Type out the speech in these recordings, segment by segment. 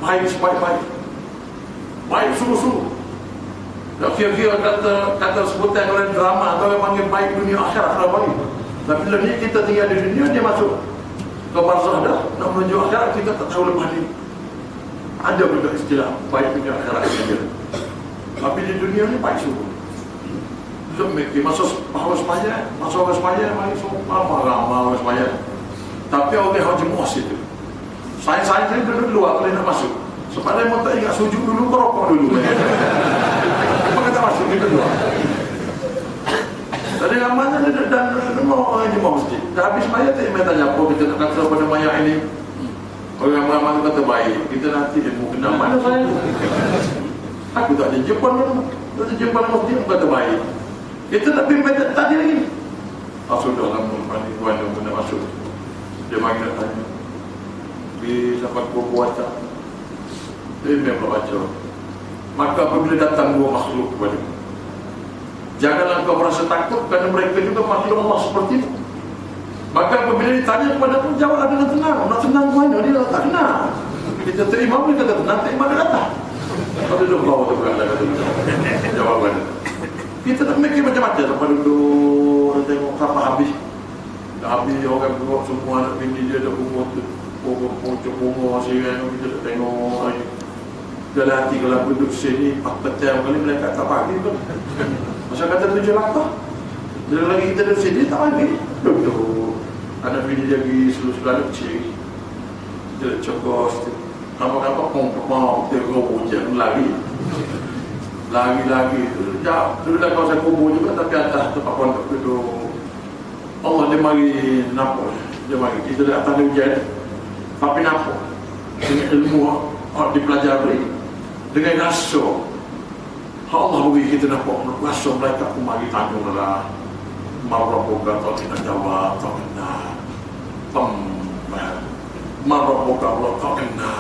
baik sebaik-baik, baik sungguh-sungguh. Tak kira-kira kata sebutan oleh drama atau yang panggil baik dunia akhirat kalau bagi. Tapi bila ni kita tinggal di dunia, dia masuk ke barzah dah, nak menuju akhirat, kita tak tahu lepas ni. Ada benda istilah baik dunia akhirat saja. Tapi di dunia ni baik sungguh. Masa awal semaya, mari semua ramai semaya. Tapi orang haji muas itu. Saya ni duduk luar kalau nak masuk. Sebab dia mau tak ingat sujud dulu, merokok dulu. Apa kata masuk kita luar. Jadi ramanya dan mau haji muas masjid. Dah habis semaya tak ingat tanya apa kita nak kata pada mayat ini. Orang ramai kata baik. Kita nanti ilmu kenal mana saya. Aku tak ada jumpa mana. Tak ada jumpa nama masjid kata baik. Kita tak pimpin tadi lagi. Sudah lama mandi tuan yang pernah masuk. Dia mari nak tanya. Pergi sampai buat tak? Dia memang baca. Maka apabila datang dua makhluk kepada mu, janganlah kau merasa takut kerana mereka juga makhluk Allah seperti itu. Maka apabila ditanya kepada mu, jawablah dengan tenang. Nak tenang mana? Dia tak tenang. Kita terima pun kata tenang, terima dia datang. Kalau dia bawa tu berada kata jawabannya. Kita tak mikir macam-macam sampai duduk tengok sampai habis. Dah habis orang keluar semua anak bini dia dah bunga tu. Pocok bunga siang kita tak tengok lagi. Dalam hati kalau duduk sini 4 petang kali mereka tak pagi pun. Masa kata 7 langkah. Bila lagi kita duduk sini tak pagi. Duduk. Anak bini dia pergi seluruh-seluruh kecil. Dia cokos. Apa-apa pom-pom dia robot je lagi. Lagi-lagi jauh. Dulu dah kawasan kubur juga, tapi atas tempat pondok duduk. Allah dia mari nampak. Dia mari. Kita dah atas dia hujan. Tapi nampak. Dengan ilmu dipelajari. Dengan rasa. Allah bagi kita nampak. Rasa mereka pun mari tanya lah. Marrabuka tak kena jawab. Tak kena. Marrabuka Allah tak kena.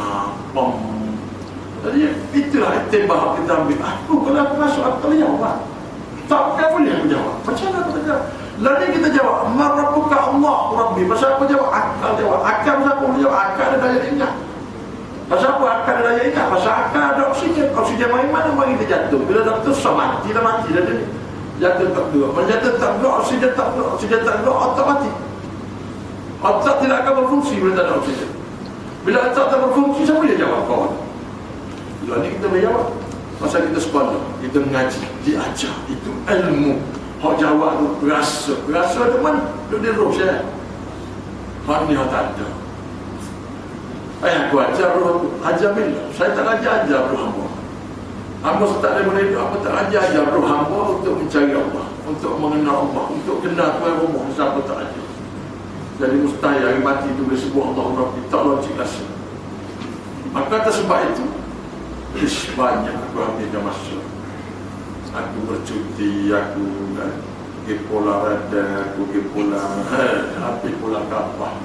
Jadi itulah itibah kita ambil. Aku kalau aku masuk akal jawab. Tak boleh aku jawab. Macam mana aku jawab? Lalu kita jawab, Marrabuka Allah Rabbi. Pasal aku jawab akal jawab. Akal pasal aku boleh jawab. Akal ada daya ingat. Pasal apa akal ada daya ingat? Pasal akal ada oksigen. Oksigen main mana mari dia jatuh. Bila dah tu mati dah mati dah dia. Jatuh tak dua. Menjatuh tak dua, oksigen tak dua. Oksigen tak dua, otak mati. Otak tidak akan berfungsi bila tak ada oksigen. Bila otak tak berfungsi, siapa dia jawab kawan? Lalu kita berjawab. Masa kita sekolah, kita mengaji, diajar. Itu ilmu. Hak jawab tu rasa. Rasa tu mana? Duduk di roh saya. Hak ni hak tak ada. Aku ajar roh tu. Ajar bila? Saya tak ajar roh hamba. Hamba tak boleh hidup. Apa tak ajar roh hamba untuk mencari Allah. Untuk mengenal Allah. Untuk kenal Tuhan Allah. Siapa tak ajar. Jadi mustahil hari mati tu boleh sebut Allah Rabbi. Tak logik rasa. Maka atas sebab itu, banyak aku ambil masa. Aku bercuti, aku pergi pola rada, aku pergi pola habis pola kapal.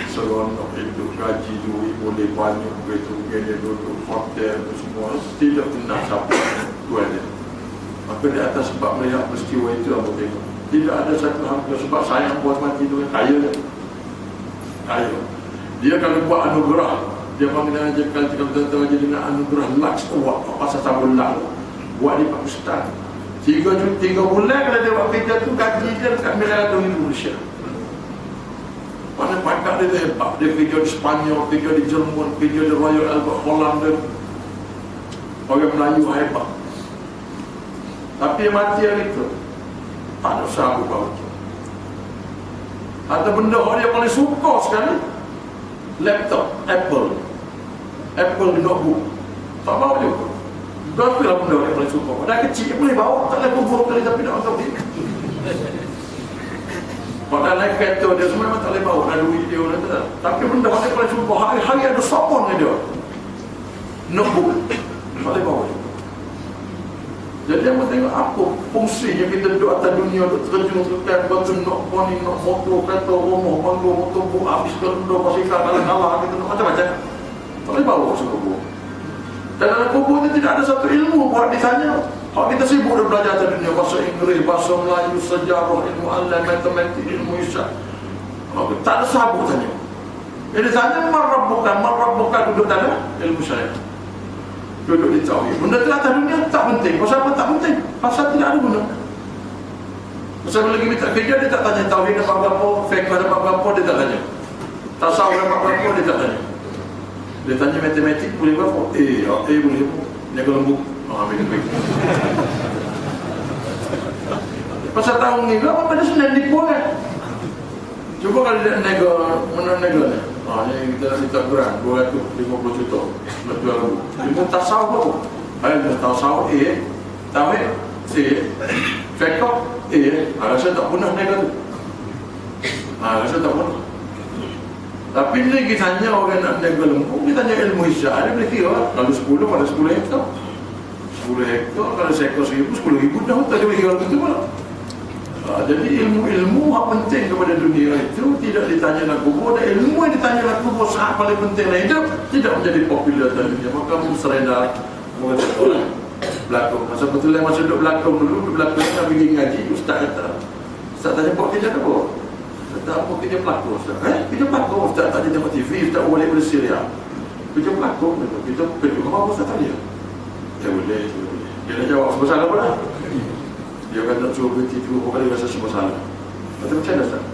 Seronok hidup, gaji duit boleh banyak begitu, dia duduk hotel semua, tidak kenal siapa tuan dia. Maka di atas sebab melihat peristiwa itu aku tengok tidak ada satu harga sebab sayang buat mati tu kaya dia. Kaya. Dia kalau buat anugerah, dia panggil aja kalau betul-betul aja dengan anugerah laks awak pasal sabun lang buat di Pakistan 3 bulan kalau dia buat kerja tu gaji dia dekat $900 Malaysia. Mana pakar dia hebat. Dia kerja di Sepanyol, kerja di Jerman, kerja di Royal Albert Holland. Orang Melayu hebat. Tapi dia mati hari itu tak ada sahabat bau. Ada benda orang dia paling suka sekali, laptop Apple notebook. Tak bawa juga. Berapa lah benda yang paling suka. Dah kecil dia boleh bawa. Tak boleh kubur kali tapi nak masuk dia. Pada naik kereta dia semua memang tak boleh bawa. Dah duit dia orang tak. Tapi benda yang paling suka. Hari-hari ada sopan dia. Notebook. Tak boleh bawa. Jadi yang tengok apa fungsinya kita duduk atas dunia duduk terjun terkait batu nak poni nak motor kereta rumah bangga motor bu habis benda pasal kalah kita nak macam-macam. Tak boleh bawa ke kubur. Dan dalam kubur itu tidak ada satu ilmu buat ditanya. Kalau kita sibuk dah belajar atas dunia bahasa Inggeris, bahasa Melayu, sejarah, ilmu alam, matematik, ilmu isyak. Tak ada sabuk tanya. Jadi tanya marabbuka duduk dalam ilmu syariat, duduk di tauhid. Benda tu atas dunia tak penting. Pasal apa tak penting? Pasal tidak ada guna. Pasal bila lagi minta kerja, dia tak tanya tauhid apa-apa, fiqh apa-apa, dia tak tanya. Tasawuf apa-apa, dia tak tanya. Dia tanya matematik boleh berapa? Boleh. Jaga lembut. Ambil. Pasal tahun ni apa pada Senin nipu kan? Cuba kalau dia nego, mana nego ni? Ni kita minta beran 250 juta. Jual lagu. Dia tasawuf apa? Dia tasawuf tauhid fiqh rasa tak punah nego tu. Rasa tak punah. Tapi ni kita tanya orang nak nego lembut, kita tanya ilmu hisab, dia boleh kira kalau 10 pada 10 hektar. 10 hektar kalau seekor 1000, 10,000 dah tak boleh kira begitu pula. Jadi ilmu yang penting kepada dunia itu tidak ditanya nak kubur, dan ilmu yang ditanya nak kubur sangat paling penting dalam hidup tidak menjadi popular dalam dunia. Maka serendar mengenai orang berlakon. Masa betul masa duduk berlakon dulu, berlakon nak pergi ngaji, ustaz kata, ustaz tanya buat kerja apa? Kata apa kerja pelakon ustaz? Kerja pelakon ustaz, tadi tengok TV, ustaz balik dari Syria. Kerja pelakon, kita kerja apa ustaz tadi? Ya boleh. Dia dah jawab sebab salah pula. Dia kata suruh berhenti 3 kali rasa semua salah. Macam mana Ustaz?